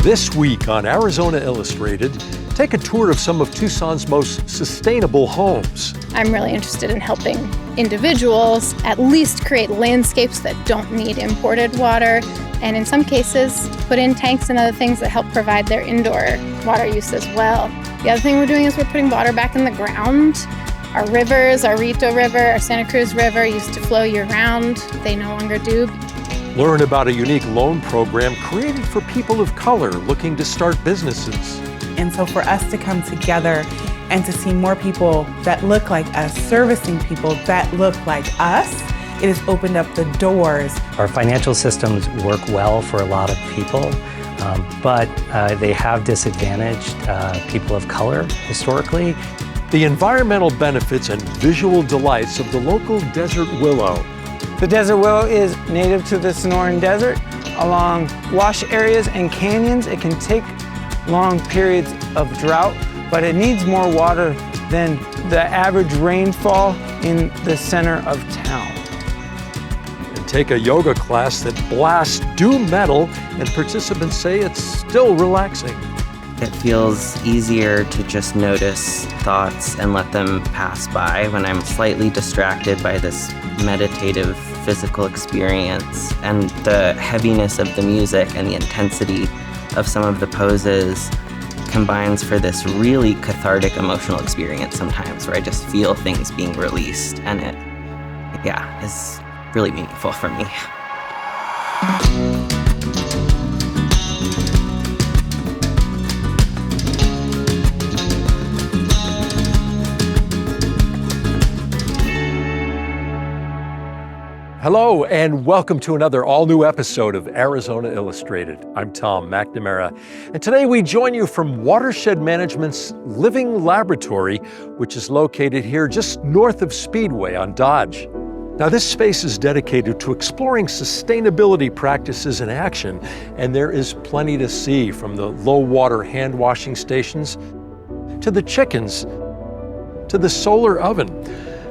This week on Arizona Illustrated, take a tour of some of Tucson's most sustainable homes. I'm really interested in helping individuals at least create landscapes that don't need imported water, and in some cases, put in tanks and other things that help provide their indoor water use as well. The other thing we're doing is we're putting water back in the ground. Our rivers, our Rito River, our Santa Cruz River used to flow year-round. They no longer do. Learn about a unique loan program created for people of color looking to start businesses. And so for us to come together and to see more people that look like us, servicing people that look like us, it has opened up the doors. Our financial systems work well for a lot of people, but they have disadvantaged people of color historically. The environmental benefits and visual delights of the local desert willow. The desert willow is native to the Sonoran Desert. Along wash areas and canyons, it can take long periods of drought, but it needs more water than the average rainfall in the center of town. And take a yoga class that blasts doom metal, and participants say it's still relaxing. It feels easier to just notice thoughts and let them pass by when I'm slightly distracted by this meditative physical experience, and the heaviness of the music and the intensity of some of the poses combines for this really cathartic emotional experience sometimes where I just feel things being released, and it, is really meaningful for me. Hello, and welcome to another all-new episode of Arizona Illustrated. I'm Tom McNamara, and today we join you from Watershed Management's Living Laboratory, which is located here just north of Speedway on Dodge. Now, this space is dedicated to exploring sustainability practices in action, and there is plenty to see, from the low-water hand-washing stations to the chickens to the solar oven.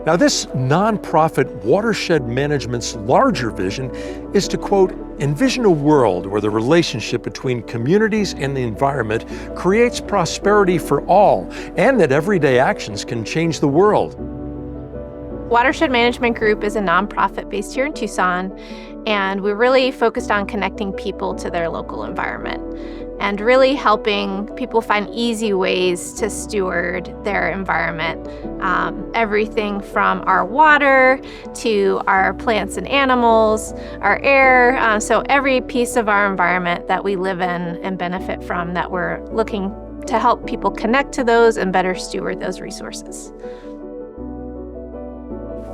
Now, this nonprofit Watershed Management's larger vision is to, quote, envision a world where the relationship between communities and the environment creates prosperity for all, and that everyday actions can change the world. Watershed Management Group is a nonprofit based here in Tucson, and we're really focused on connecting people to their local environment and really helping people find easy ways to steward their environment. Everything from our water to our plants and animals, our air, so every piece of our environment that we live in and benefit from, that we're looking to help people connect to those and better steward those resources.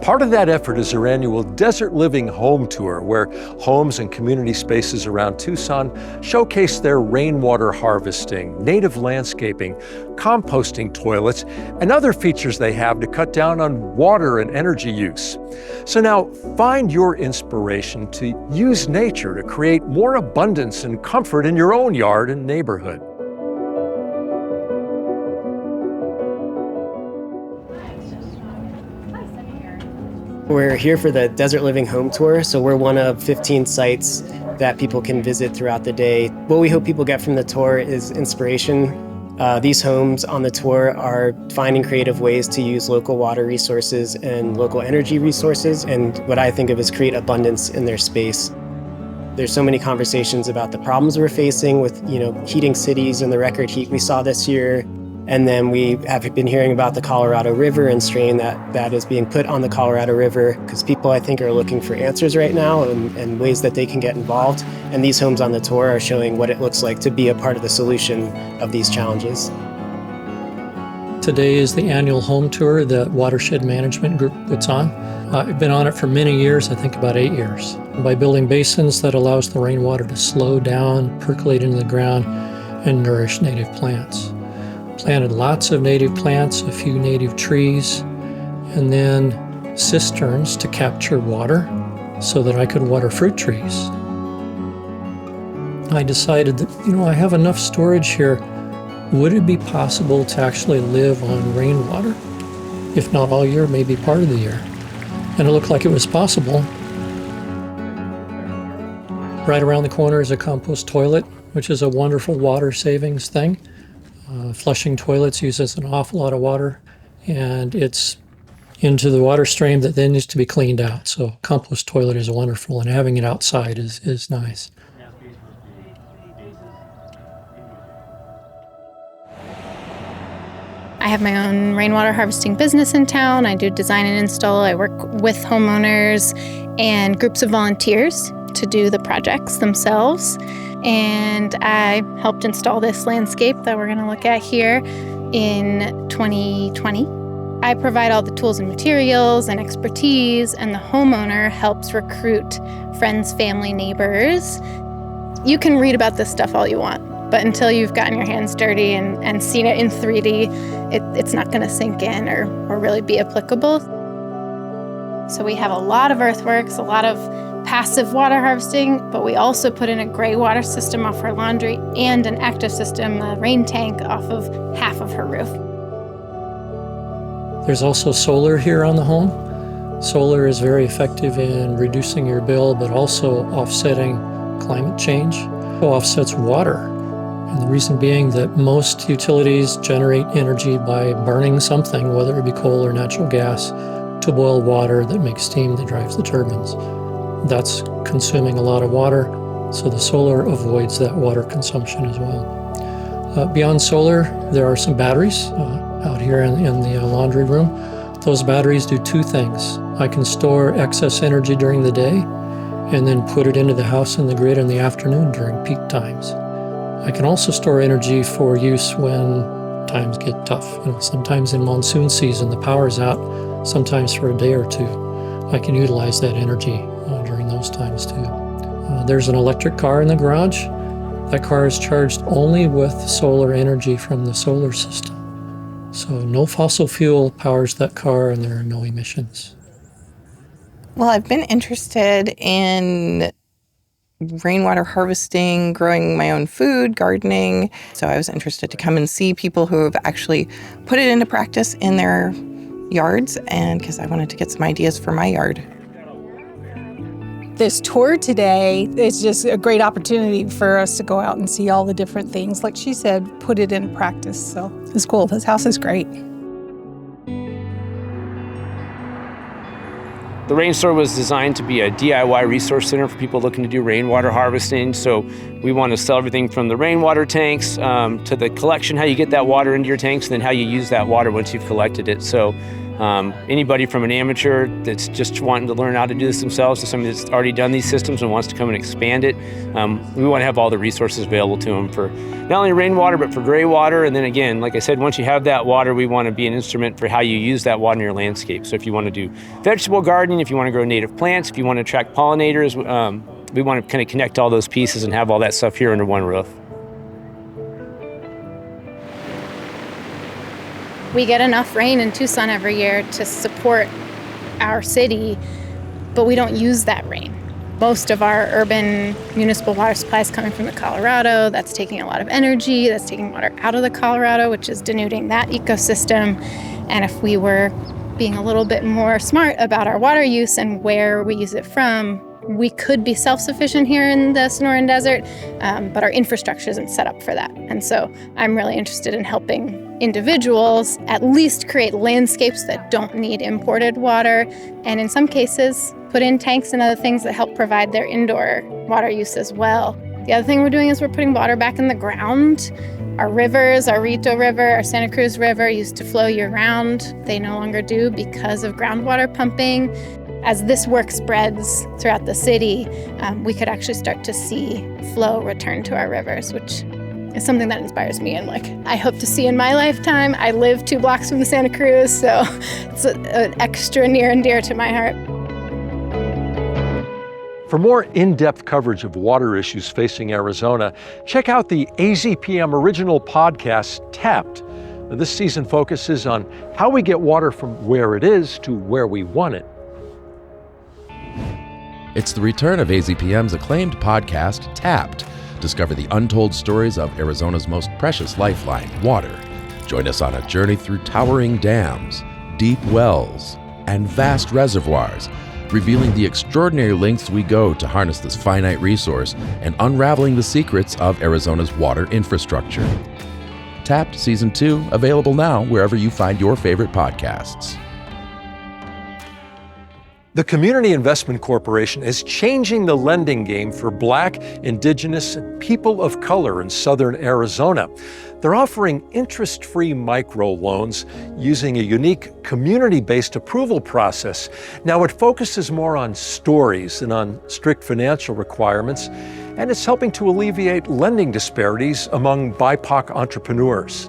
Part of that effort is our annual Desert Living Home Tour, where homes and community spaces around Tucson showcase their rainwater harvesting, native landscaping, composting toilets, and other features they have to cut down on water and energy use. So now, find your inspiration to use nature to create more abundance and comfort in your own yard and neighborhood. We're here for the Desert Living Home Tour, so we're one of 15 sites that people can visit throughout the day. What we hope people get from the tour is inspiration. These homes on the tour are finding creative ways to use local water resources and local energy resources, and what I think of as create abundance in their space. There's so many conversations about the problems we're facing with, heating cities and the record heat we saw this year. And then we have been hearing about the Colorado River and strain that is being put on the Colorado River, because people, I think, are looking for answers right now and ways that they can get involved. And these homes on the tour are showing what it looks like to be a part of the solution of these challenges. Today is the annual home tour that Watershed Management Group puts on. I've been on it for many years, I think about 8 years. By building basins that allows the rainwater to slow down, percolate into the ground, and nourish native plants. Planted lots of native plants, a few native trees, and then cisterns to capture water so that I could water fruit trees. I decided that, I have enough storage here. Would it be possible to actually live on rainwater? If not all year, maybe part of the year. And it looked like it was possible. Right around the corner is a compost toilet. which is a wonderful water savings thing. Flushing toilets uses an awful lot of water, and it's into the water stream that then needs to be cleaned out. So compost toilet is wonderful, and having it outside is nice. I have my own rainwater harvesting business in town. I do design and install. I work with homeowners and groups of volunteers to do the projects themselves. And I helped install this landscape that we're going to look at here in 2020. I provide all the tools and materials and expertise, and the homeowner helps recruit friends, family, neighbors. You can read about this stuff all you want, but until you've gotten your hands dirty and seen it in 3D, it's not going to sink in or really be applicable. So we have a lot of earthworks, a lot of passive water harvesting, but we also put in a gray water system off her laundry and an active system, a rain tank, off of half of her roof. There's also solar here on the home. Solar is very effective in reducing your bill, but also offsetting climate change. It offsets water. And the reason being that most utilities generate energy by burning something, whether it be coal or natural gas, to boil water that makes steam that drives the turbines. That's consuming a lot of water, so the solar avoids that water consumption as well. Beyond solar, there are some batteries out here in the laundry room. Those batteries do two things. I can store excess energy during the day and then put it into the house and the grid in the afternoon during peak times. I can also store energy for use when times get tough. Sometimes in monsoon season, the power's out, sometimes for a day or two. I can utilize that energy during those times too. There's an electric car in the garage. That car is charged only with solar energy from the solar system. So no fossil fuel powers that car, and there are no emissions. Well, I've been interested in rainwater harvesting, growing my own food, gardening. So I was interested to come and see people who have actually put it into practice in their yards, and because I wanted to get some ideas for my yard. This tour today is just a great opportunity for us to go out and see all the different things. Like she said, put it in practice. So it's cool. This house is great. The Rain Store was designed to be a DIY resource center for people looking to do rainwater harvesting. So we want to sell everything from the rainwater tanks to the collection, how you get that water into your tanks, and then how you use that water once you've collected it. So anybody from an amateur that's just wanting to learn how to do this themselves to somebody that's already done these systems and wants to come and expand it, we want to have all the resources available to them for not only rainwater, but for gray water. And then again, like I said, once you have that water, we want to be an instrument for how you use that water in your landscape. So if you want to do vegetable gardening, if you want to grow native plants, if you want to attract pollinators, we want to kind of connect all those pieces and have all that stuff here under one roof. We get enough rain in Tucson every year to support our city, but we don't use that rain. Most of our urban municipal water supply is coming from the Colorado. That's taking a lot of energy. That's taking water out of the Colorado, which is denuding that ecosystem. And if we were being a little bit more smart about our water use and where we use it from, we could be self-sufficient here in the Sonoran Desert, but our infrastructure isn't set up for that. And so I'm really interested in helping individuals at least create landscapes that don't need imported water, and in some cases, put in tanks and other things that help provide their indoor water use as well. The other thing we're doing is we're putting water back in the ground. Our rivers, our Rito River, our Santa Cruz River used to flow year-round. They no longer do because of groundwater pumping. As this work spreads throughout the city, we could actually start to see flow return to our rivers, which is something that inspires me and I hope to see in my lifetime. I live 2 blocks from the Santa Cruz, so it's an extra near and dear to my heart. For more in-depth coverage of water issues facing Arizona, check out the AZPM original podcast, Tapped. This season focuses on how we get water from where it is to where we want it. It's the return of AZPM's acclaimed podcast, Tapped. Discover the untold stories of Arizona's most precious lifeline, water. Join us on a journey through towering dams, deep wells, and vast reservoirs revealing the extraordinary lengths we go to harness this finite resource and unraveling the secrets of Arizona's water infrastructure. Tapped Season 2, available now wherever you find your favorite podcasts. The Community Investment Corporation is changing the lending game for Black, Indigenous, and people of color in southern Arizona. They're offering interest-free microloans using a unique community-based approval process. Now, it focuses more on stories than on strict financial requirements, and it's helping to alleviate lending disparities among BIPOC entrepreneurs.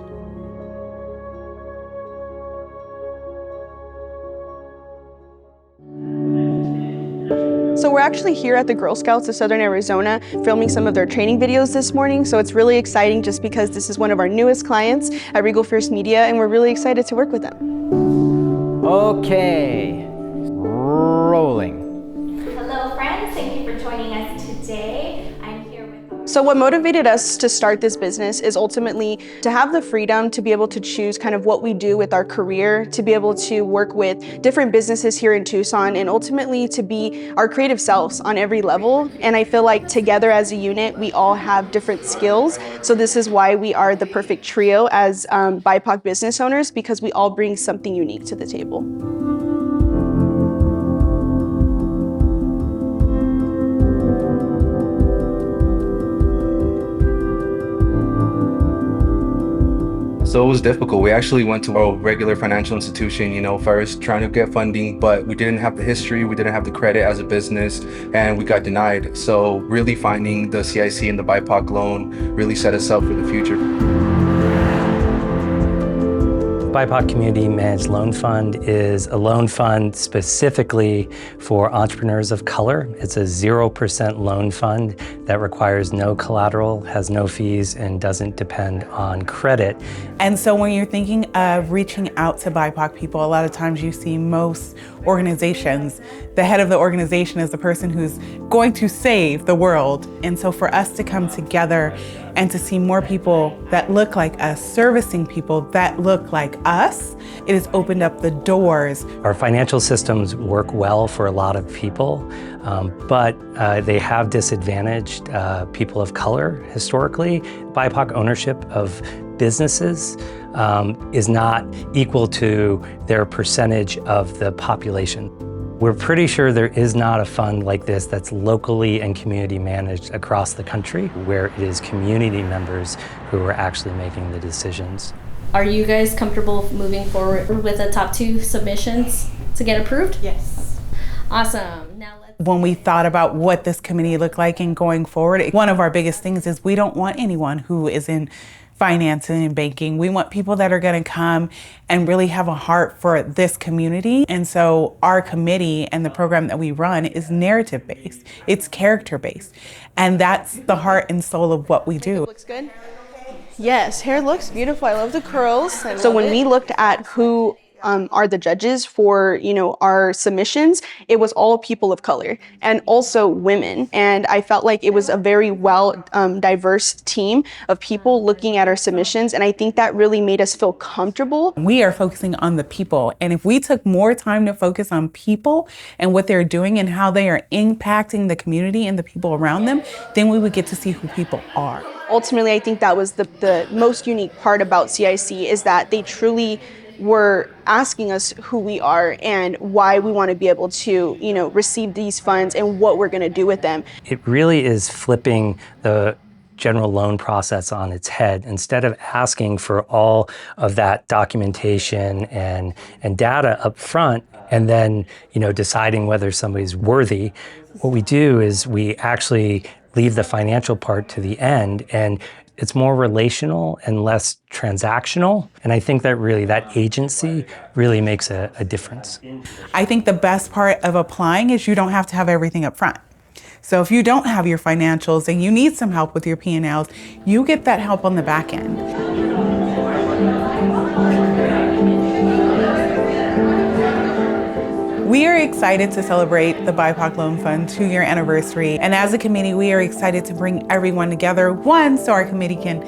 So we're actually here at the Girl Scouts of Southern Arizona filming some of their training videos this morning. So it's really exciting just because this is one of our newest clients at Regal Fierce Media, and we're really excited to work with them. Okay, rolling. Hello friends, thank you for joining us today. I'm here with So what motivated us to start this business is ultimately to have the freedom to be able to choose kind of what we do with our career, to be able to work with different businesses here in Tucson, and ultimately to be our creative selves on every level. And I feel like together as a unit, we all have different skills. So this is why we are the perfect trio as BIPOC business owners, because we all bring something unique to the table. So it was difficult. We actually went to a regular financial institution, first trying to get funding, but we didn't have the history, we didn't have the credit as a business, and we got denied. So really finding the CIC and the BIPOC loan really set us up for the future. BIPOC Community Managed Loan Fund is a loan fund specifically for entrepreneurs of color. It's a 0% loan fund that requires no collateral, has no fees, and doesn't depend on credit. And so when you're thinking of reaching out to BIPOC people, a lot of times you see most organizations, the head of the organization is the person who's going to save the world. And so for us to come together and to see more people that look like us, servicing people that look like us, it has opened up the doors. Our financial systems work well for a lot of people, but they have disadvantaged people of color historically. BIPOC ownership of businesses is not equal to their percentage of the population. We're pretty sure there is not a fund like this that's locally and community managed across the country, where it is community members who are actually making the decisions. Are you guys comfortable moving forward with the top 2 submissions to get approved? Yes. Awesome. Now when we thought about what this committee looked like and going forward, one of our biggest things is we don't want anyone who is in finance and in banking. We want people that are going to come and really have a heart for this community. And so our committee and the program that we run is narrative based. It's character based. And that's the heart and soul of what we do. Looks good. Yes, hair looks beautiful. I love the curls. So when we looked at who are the judges for, our submissions, it was all people of color and also women. And I felt like it was a very diverse team of people looking at our submissions. And I think that really made us feel comfortable. We are focusing on the people. And if we took more time to focus on people and what they're doing and how they are impacting the community and the people around them, then we would get to see who people are. Ultimately, I think that was the most unique part about CIC is that they truly were asking us who we are and why we want to be able to, receive these funds and what we're going to do with them. It really is flipping the general loan process on its head. Instead of asking for all of that documentation and data up front and then, deciding whether somebody's worthy, what we do is we actually leave the financial part to the end, and it's more relational and less transactional. And I think that really, that agency really makes a difference. I think the best part of applying is you don't have to have everything up front. So if you don't have your financials and you need some help with your P&Ls, you get that help on the back end. We are excited to celebrate the BIPOC Loan Fund 2-year anniversary. And as a committee, we are excited to bring everyone together. One, so our committee can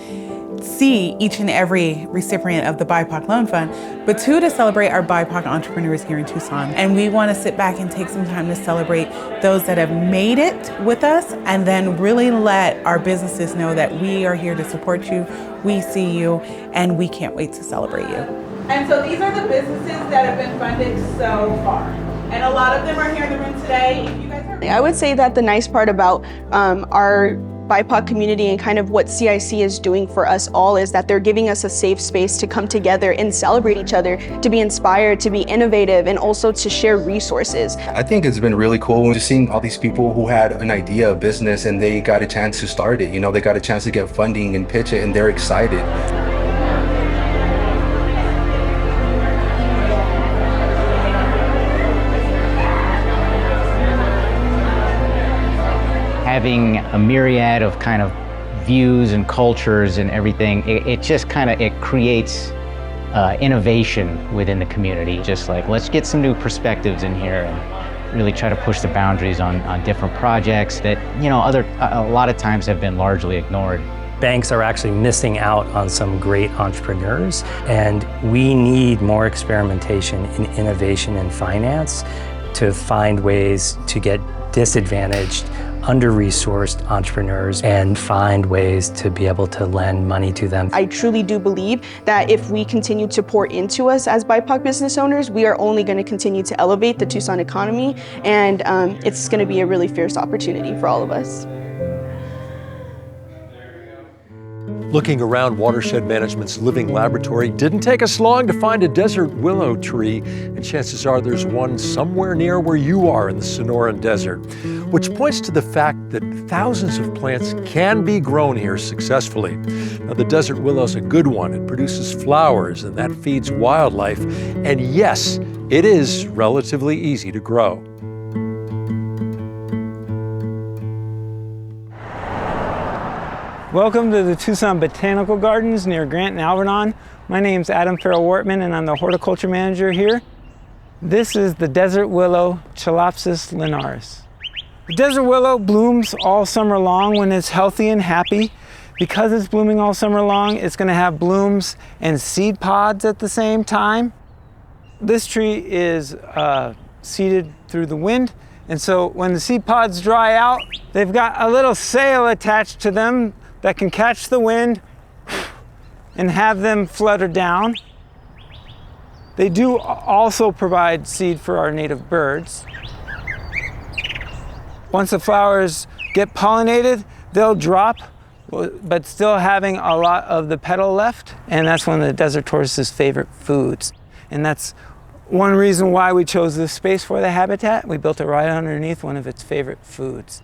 see each and every recipient of the BIPOC Loan Fund, but two, to celebrate our BIPOC entrepreneurs here in Tucson. And we want to sit back and take some time to celebrate those that have made it with us, and then really let our businesses know that we are here to support you, we see you, and we can't wait to celebrate you. And so these are the businesses that have been funded so far. And a lot of them are here in the room today. If you guys are... I would say that the nice part about our BIPOC community and kind of what CIC is doing for us all is that they're giving us a safe space to come together and celebrate each other, to be inspired, to be innovative, and also to share resources. I think it's been really cool just seeing all these people who had an idea of business and they got a chance to start it. You know, they got a chance to get funding and pitch it, and they're excited. Having a myriad of kind of views and cultures and everything, it just kind of, it creates innovation within the community. Just like, let's get some new perspectives in here and really try to push the boundaries on different projects that, you know, a lot of times have been largely ignored. Banks are actually missing out on some great entrepreneurs, and we need more experimentation in innovation and finance to find ways to get disadvantaged, under-resourced entrepreneurs and find ways to be able to lend money to them. I truly do believe that if we continue to pour into us as BIPOC business owners, we are only going to continue to elevate the Tucson economy, and it's going to be a really fierce opportunity for all of us. Looking around Watershed Management's living laboratory didn't take us long to find a desert willow tree, and chances are there's one somewhere near where you are in the Sonoran Desert, which points to the fact that thousands of plants can be grown here successfully. Now, the desert willow's a good one. It produces flowers, and that feeds wildlife, and yes, it is relatively easy to grow. Welcome to the Tucson Botanical Gardens near Grant and Alvernon. My name's Adam Farrell-Wortman, and I'm the horticulture manager here. This is the desert willow, Chalopsis linaris. The desert willow blooms all summer long when it's healthy and happy. Because it's blooming all summer long, it's going to have blooms and seed pods at the same time. This tree is seeded through the wind, and so when the seed pods dry out, they've got a little sail attached to them that can catch the wind and have them flutter down. They do also provide seed for our native birds. Once the flowers get pollinated, they'll drop, but still having a lot of the petal left, and that's one of the desert tortoise's favorite foods. And that's one reason why we chose this space for the habitat. We built it right underneath one of its favorite foods.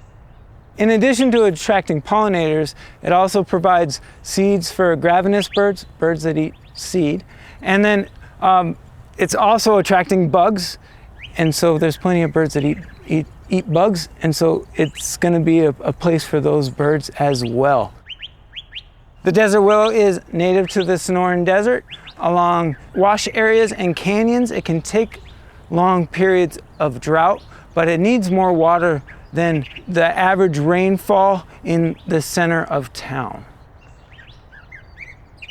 In addition to attracting pollinators, it also provides seeds for gravinous birds, birds that eat seed. And then it's also attracting bugs. And so there's plenty of birds that eat bugs. And so it's going to be a place for those birds as well. The desert willow is native to the Sonoran Desert. Along wash areas and canyons, it can take long periods of drought, but it needs more water than the average rainfall in the center of town.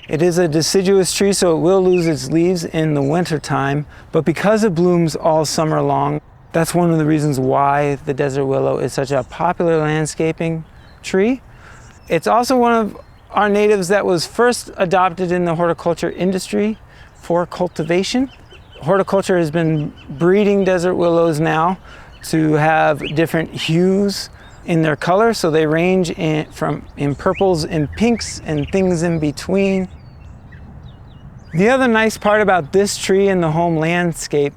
It is a deciduous tree, so it will lose its leaves in the wintertime, but because it blooms all summer long, that's one of the reasons why the desert willow is such a popular landscaping tree. It's also one of our natives that was first adopted in the horticulture industry for cultivation. Horticulture has been breeding desert willows now to have different hues in their color, so they range in purples and pinks and things in between. The other nice part about this tree in the home landscape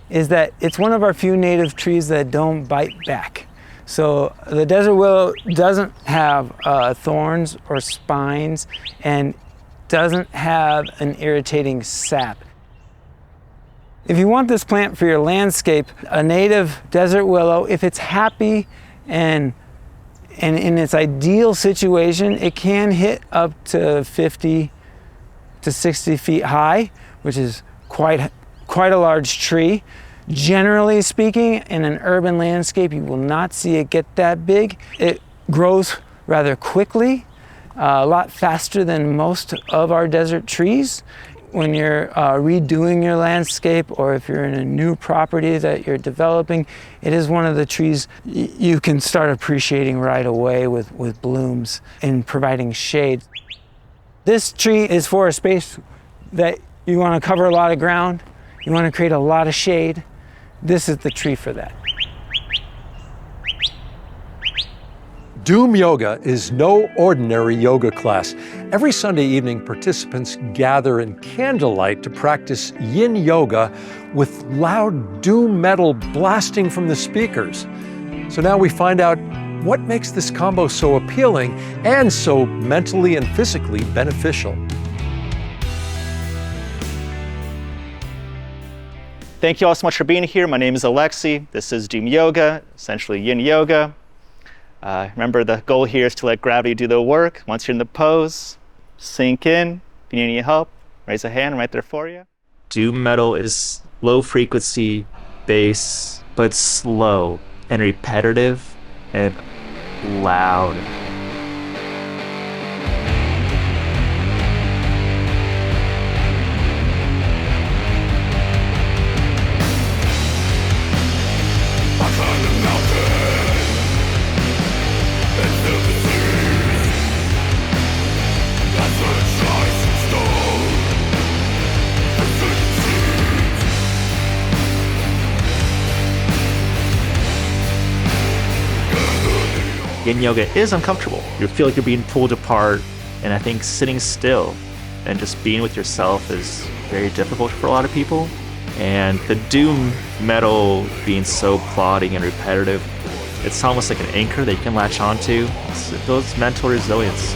is that it's one of our few native trees that don't bite back. So the desert willow doesn't have thorns or spines and doesn't have an irritating sap. If you want this plant for your landscape, a native desert willow, if it's happy and in its ideal situation, it can hit up to 50 to 60 feet high, which is quite a large tree. Generally speaking, in an urban landscape, you will not see it get that big. It grows rather quickly, a lot faster than most of our desert trees. When you're redoing your landscape, or if you're in a new property that you're developing, it is one of the trees you can start appreciating right away with blooms and providing shade. This tree is for a space that you want to cover a lot of ground, you want to create a lot of shade. This is the tree for that. Doom Yoga is no ordinary yoga class. Every Sunday evening, participants gather in candlelight to practice yin yoga with loud doom metal blasting from the speakers. So now we find out what makes this combo so appealing and so mentally and physically beneficial. Thank you all so much for being here. My name is Alexi. This is Doom Yoga, essentially yin yoga. Remember, the goal here is to let gravity do the work. Once you're in the pose, sink in. If you need any help, raise a hand, I'm right there for you. Doom metal is low frequency bass, but slow and repetitive and loud. Yin yoga is uncomfortable. You feel like you're being pulled apart, and I think sitting still and just being with yourself is very difficult for a lot of people. And the doom metal being so plodding and repetitive, it's almost like an anchor that you can latch onto. It builds mental resilience.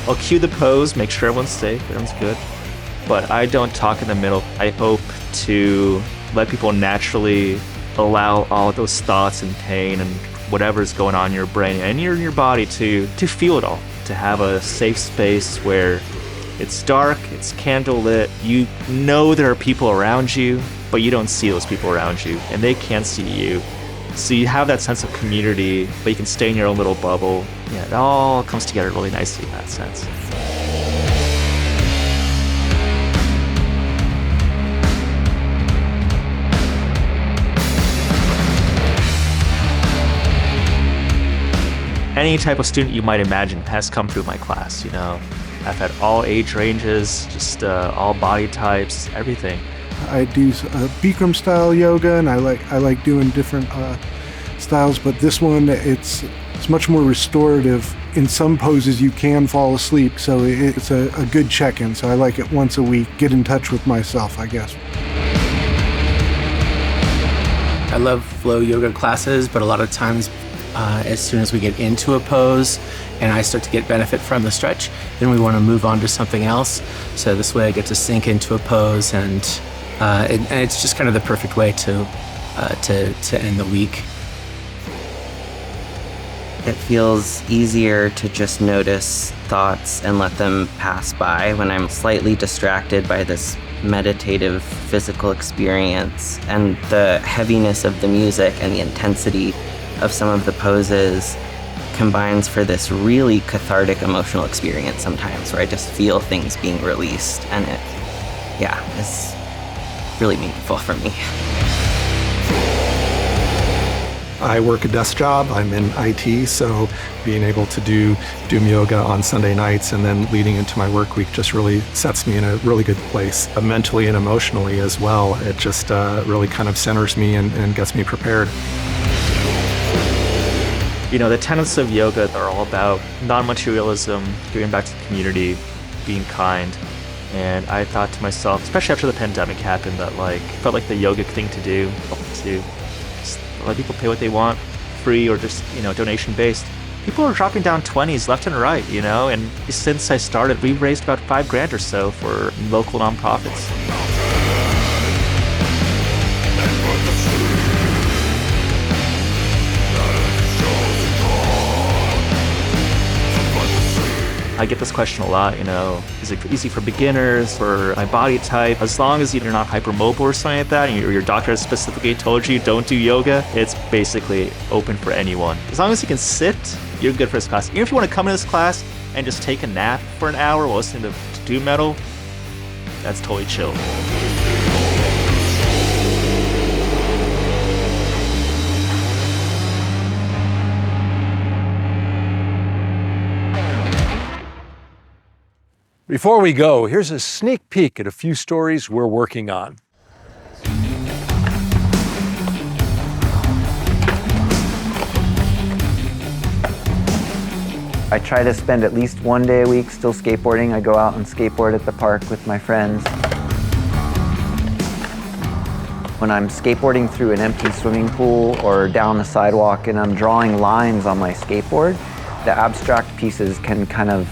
I'll cue the pose, make sure everyone's safe, everyone's good. But I don't talk in the middle. I hope to let people naturally allow all of those thoughts and pain and whatever's going on in your brain and in your body to feel it all. To have a safe space where it's dark, it's candlelit, you know there are people around you, but you don't see those people around you, and they can't see you. So you have that sense of community, but you can stay in your own little bubble. Yeah, it all comes together really nicely in that sense. Any type of student you might imagine has come through my class, you know. I've had all age ranges, just all body types, everything. I do Bikram style yoga, and I like doing different styles, but this one it's much more restorative. In some poses you can fall asleep, so it's a good check-in. So I like it once a week, get in touch with myself, I guess. I love flow yoga classes, but a lot of times as soon as we get into a pose and I start to get benefit from the stretch, then we want to move on to something else. So this way I get to sink into a pose, and it's just kind of the perfect way to end the week. It feels easier to just notice thoughts and let them pass by when I'm slightly distracted by this meditative physical experience, and the heaviness of the music and the intensity of some of the poses combines for this really cathartic emotional experience sometimes, where I just feel things being released, and it's really meaningful for me. I work a desk job. I'm in IT, so being able to do Doom Yoga on Sunday nights and then leading into my work week just really sets me in a really good place, mentally and emotionally as well. It just really kind of centers me and gets me prepared. You know, the tenets of yoga are all about non-materialism, giving back to the community, being kind. And I thought to myself, especially after the pandemic happened, that felt like the yogic thing to do, to just let people pay what they want, free or just, donation based. People are dropping down 20s left and right, and since I started, we've raised about $5,000 or so for local nonprofits. I get this question a lot, is it easy for beginners, for my body type? As long as you're not hypermobile or something like that, and your doctor has specifically told you don't do yoga, it's basically open for anyone. As long as you can sit, you're good for this class. Even if you want to come in this class and just take a nap for an hour while listening to doom metal, that's totally chill. Before we go, here's a sneak peek at a few stories we're working on. I try to spend at least one day a week still skateboarding. I go out and skateboard at the park with my friends. When I'm skateboarding through an empty swimming pool or down the sidewalk and I'm drawing lines on my skateboard, the abstract pieces can kind of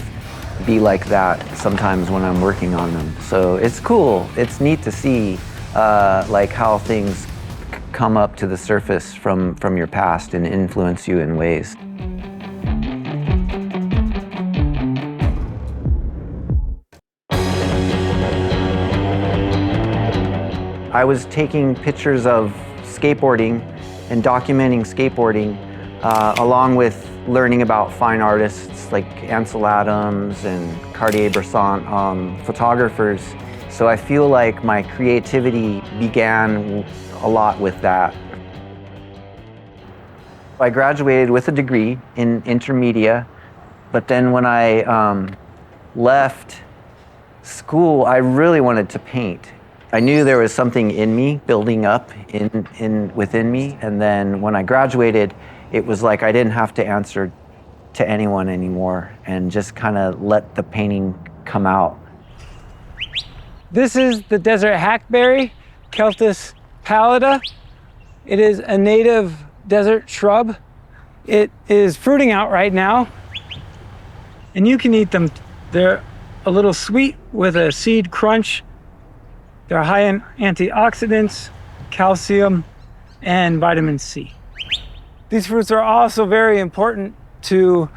be like that sometimes when I'm working on them. So it's cool. It's neat to see like how things come up to the surface from your past and influence you in ways. I was taking pictures of skateboarding and documenting skateboarding along with learning about fine artists like Ansel Adams and Cartier-Bresson photographers. So I feel like my creativity began a lot with that. I graduated with a degree in intermedia, but then when I left school, I really wanted to paint. I knew there was something in me building up within me, and then when I graduated, it was like I didn't have to answer to anyone anymore and just kind of let the painting come out. This is the desert hackberry, Celtis pallida. It is a native desert shrub. It is fruiting out right now, and you can eat them. They're a little sweet with a seed crunch. They're high in antioxidants, calcium, and vitamin C. These fruits are also very important to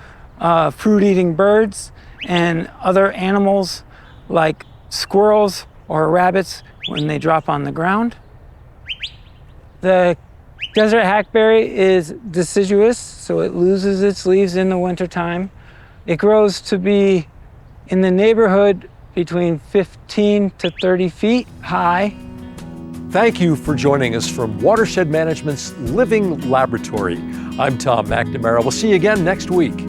fruit-eating birds and other animals like squirrels or rabbits when they drop on the ground. The desert hackberry is deciduous, so it loses its leaves in the wintertime. It grows to be in the neighborhood between 15 to 30 feet high. Thank you for joining us from Watershed Management's Living Laboratory. I'm Tom McNamara. We'll see you again next week.